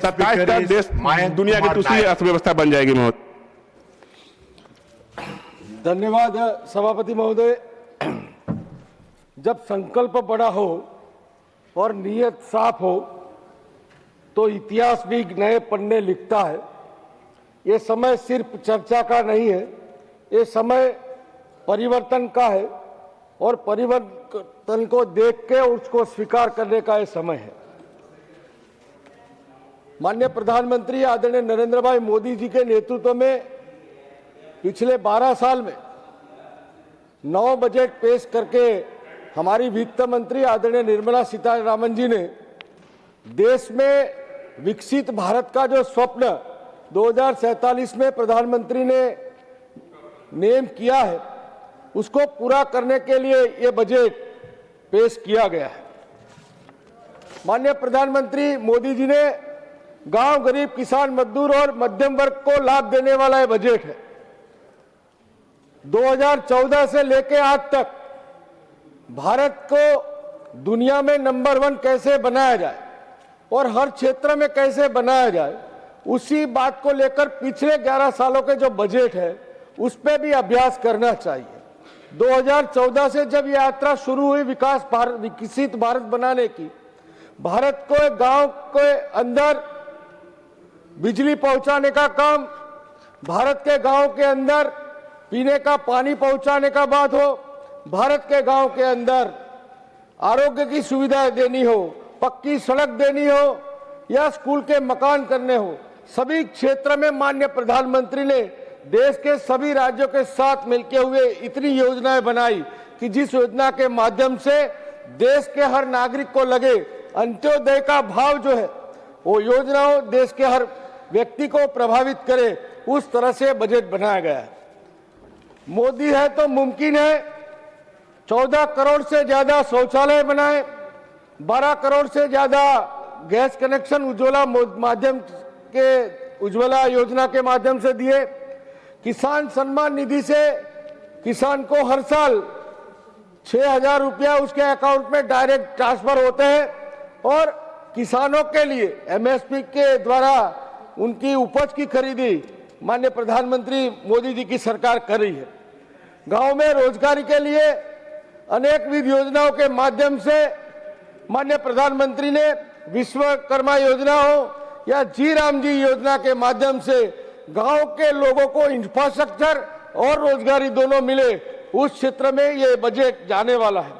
देश दुनिया की दूसरी अर्थव्यवस्था बन जाएगी। महोदय धन्यवाद सभापति महोदय। जब संकल्प बड़ा हो और नीयत साफ हो तो इतिहास भी नए पन्ने लिखता है। ये समय सिर्फ चर्चा का नहीं है, ये समय परिवर्तन का है और परिवर्तन को देख के उसको स्वीकार करने का ये समय है। माननीय प्रधानमंत्री आदरणीय नरेंद्र भाई मोदी जी के नेतृत्व में पिछले 12 साल में 9 बजट पेश करके हमारी वित्त मंत्री आदरणीय निर्मला सीतारमण जी ने देश में विकसित भारत का जो स्वप्न 2047 में प्रधानमंत्री ने नेम किया है उसको पूरा करने के लिए ये बजट पेश किया गया है। माननीय प्रधानमंत्री मोदी जी ने गांव, गरीब, किसान, मजदूर और मध्यम वर्ग को लाभ देने वाला ये बजट है। 2014 से लेकर आज तक भारत को दुनिया में नंबर 1 कैसे बनाया जाए और हर क्षेत्र में कैसे बनाया जाए, उसी बात को लेकर पिछले 11 सालों के जो बजट है उस पर भी अभ्यास करना चाहिए। 2014 से जब ये यात्रा शुरू हुई विकसित भारत बनाने की, भारत को गांव के अंदर बिजली पहुंचाने का काम, भारत के गांव के अंदर पीने का पानी पहुंचाने का बात हो, भारत के गांव के अंदर आरोग्य की सुविधाएं देनी हो, पक्की सड़क देनी हो या स्कूल के मकान करने हो, सभी क्षेत्र में माननीय प्रधानमंत्री ने देश के सभी राज्यों के साथ मिलकर हुए इतनी योजनाएं बनाई कि जिस योजना के माध्यम से देश के हर नागरिक को लगे अंत्योदय का भाव जो है वो योजनाओं देश के हर व्यक्ति को प्रभावित करे, उस तरह से बजट बनाया गया है। मोदी है तो मुमकिन है। 14 करोड़ से ज्यादा शौचालय बनाए, 12 करोड़ से ज्यादा गैस कनेक्शन उज्ज्वला योजना के माध्यम से दिए। किसान सम्मान निधि से किसान को हर साल 6,000 रुपया उसके अकाउंट में डायरेक्ट ट्रांसफर होते हैं और किसानों के लिए एमएसपी के द्वारा उनकी उपज की खरीदी माननीय प्रधानमंत्री मोदी जी की सरकार कर रही है। गांव में रोजगारी के लिए अनेक विध योजनाओं के माध्यम से माननीय प्रधानमंत्री ने विश्वकर्मा योजना हो या जी राम जी योजना के माध्यम से गांव के लोगों को इंफ्रास्ट्रक्चर और रोजगारी दोनों मिले, उस क्षेत्र में ये बजट जाने वाला है।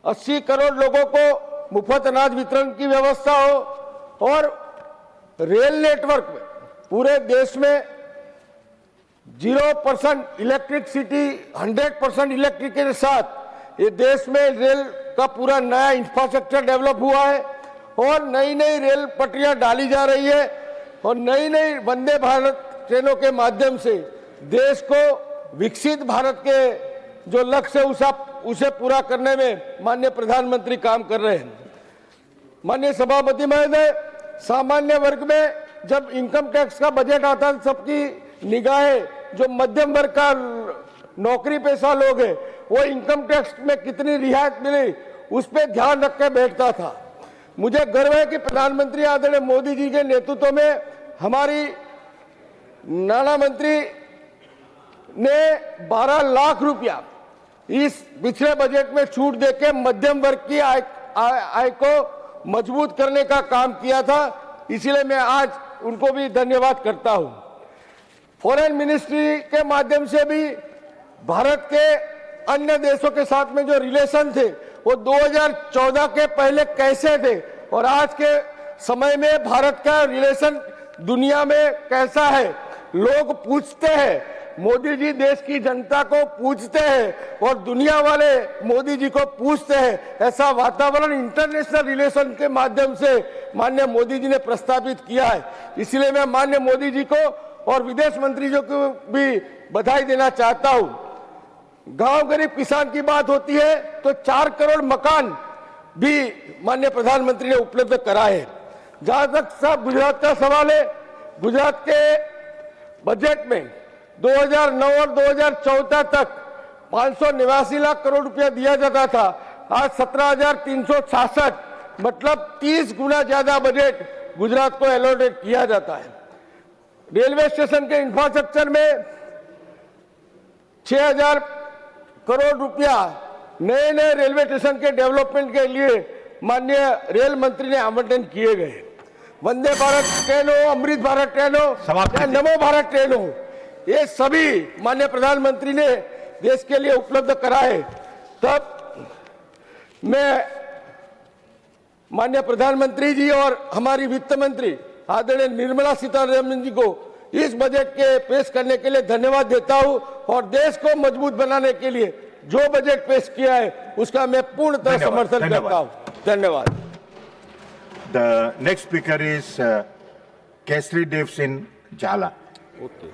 80 करोड़ लोगों को मुफ्त अनाज वितरण की व्यवस्था हो और रेल नेटवर्क में पूरे देश में 0% इलेक्ट्रिसिटी 100% इलेक्ट्रिक के साथ ये देश में रेल का पूरा नया इंफ्रास्ट्रक्चर डेवलप हुआ है और नई नई रेल पटरियां डाली जा रही है और नई नई वंदे भारत ट्रेनों के माध्यम से देश को विकसित भारत के जो लक्ष्य है उसे पूरा करने में माननीय प्रधानमंत्री काम कर रहे हैं। माननीय सभापति महोदय, सामान्य वर्ग में जब इनकम टैक्स का बजट आता है सबकी निगाहें जो मध्यम वर्ग का नौकरी पेशा लोग हैं वो इनकम टैक्स में कितनी रियायत मिली उस पर ध्यान रख के बैठता था। मुझे गर्व है कि प्रधानमंत्री आदरणीय मोदी जी के नेतृत्व में हमारी नाना मंत्री ने 12 लाख रुपया इस पिछले बजट में छूट देके मध्यम वर्ग की आय को मजबूत करने का काम किया था, इसीलिए मैं आज उनको भी धन्यवाद करता हूं। फॉरेन मिनिस्ट्री के माध्यम से भी भारत के अन्य देशों के साथ में जो रिलेशन थे वो 2014 के पहले कैसे थे और आज के समय में भारत का रिलेशन दुनिया में कैसा है, लोग पूछते हैं। मोदी जी देश की जनता को पूछते हैं और दुनिया वाले मोदी जी को पूछते हैं। ऐसा वातावरण इंटरनेशनल रिलेशन के माध्यम से माननीय मोदी जी ने प्रस्तावित किया है। इसलिए मैं माननीय मोदी जी को और विदेश मंत्री जी को भी बधाई देना चाहता हूं। गांव, गरीब, किसान की बात होती है तो 4 करोड़ मकान भी माननीय प्रधानमंत्री ने उपलब्ध कराए। जहां तक सब गुजरात का सवाल है, गुजरात के बजट में 2009 और 2014 तक 589 लाख करोड़ रुपया दिया जाता था, आज 17,366 मतलब 30 गुना ज्यादा बजट गुजरात को एलोकेट किया जाता है। रेलवे स्टेशन के इंफ्रास्ट्रक्चर में 6,000 करोड़ रुपया नए नए रेलवे स्टेशन के डेवलपमेंट के लिए माननीय रेल मंत्री ने आवंटन किए गए। वंदे भारत ट्रेन हो, अमृत भारत ट्रेन हो या नमो भारत ट्रेन हो, ये सभी माननीय प्रधानमंत्री ने देश के लिए उपलब्ध कराए। तब मैं माननीय प्रधानमंत्री जी और हमारी वित्त मंत्री आदरणीय निर्मला सीतारमण जी को इस बजट के पेश करने के लिए धन्यवाद देता हूं और देश को मजबूत बनाने के लिए जो बजट पेश किया है उसका मैं पूर्णतः समर्थन करता हूं। धन्यवाद। The next speaker is Kesri Dev Singh Jhala. Okay.